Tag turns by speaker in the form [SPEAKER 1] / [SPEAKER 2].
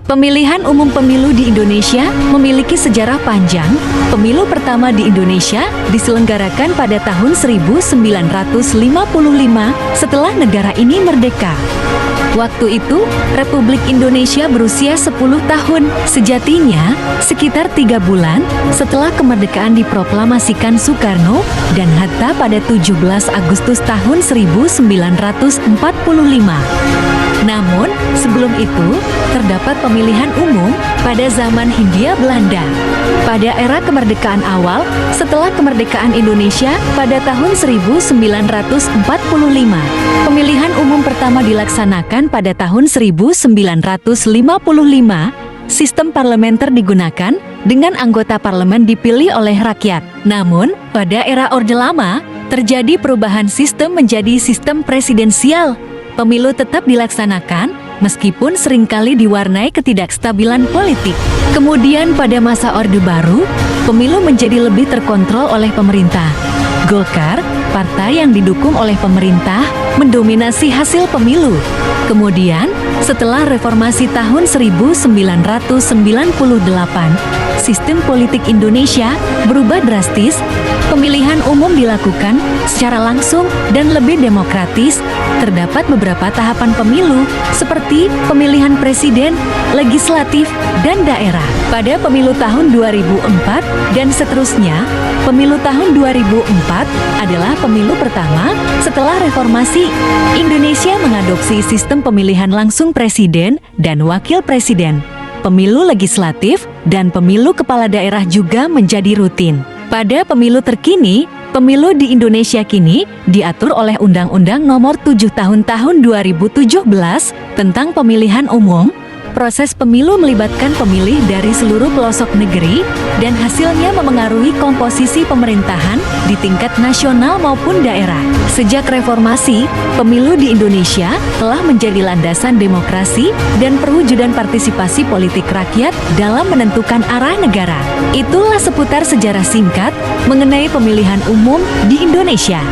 [SPEAKER 1] Pemilihan umum pemilu di Indonesia memiliki sejarah panjang. Pemilu pertama di Indonesia diselenggarakan pada tahun 1955 setelah negara ini merdeka. Waktu itu, Republik Indonesia berusia 10 tahun. Sejatinya, sekitar 3 bulan setelah kemerdekaan diproklamasikan Soekarno dan Hatta pada 17 Agustus tahun 1945. Namun, sebelum itu, terdapat pemilihan umum pada zaman Hindia Belanda. Pada era kemerdekaan awal, setelah kemerdekaan Indonesia pada tahun 1945, pemilihan umum pertama dilaksanakan pada tahun 1955. Sistem parlementer digunakan dengan anggota parlemen dipilih oleh rakyat. Namun, pada era Orde Lama, terjadi perubahan sistem menjadi sistem presidensial. Pemilu tetap dilaksanakan, meskipun seringkali diwarnai ketidakstabilan politik. Kemudian pada masa Orde Baru, pemilu menjadi lebih terkontrol oleh pemerintah. Golkar, partai yang didukung oleh pemerintah, mendominasi hasil pemilu. Kemudian, setelah reformasi tahun 1998, sistem politik Indonesia berubah drastis. Pemilihan umum dilakukan secara langsung dan lebih demokratis. Terdapat beberapa tahapan pemilu seperti pemilihan presiden, legislatif, dan daerah. Pada pemilu tahun 2004 dan seterusnya, pemilu tahun 2004 adalah pemilu pertama setelah reformasi. Indonesia mengadopsi sistem pemilihan langsung presiden dan wakil presiden. Pemilu legislatif dan pemilu kepala daerah juga menjadi rutin. Pada pemilu terkini, pemilu di Indonesia kini diatur oleh Undang-Undang Nomor 7 Tahun 2017 tentang Pemilihan Umum. Proses pemilu melibatkan pemilih dari seluruh pelosok negeri dan hasilnya memengaruhi komposisi pemerintahan di tingkat nasional maupun daerah. Sejak reformasi, pemilu di Indonesia telah menjadi landasan demokrasi dan perwujudan partisipasi politik rakyat dalam menentukan arah negara. Itulah seputar sejarah singkat mengenai pemilihan umum di Indonesia.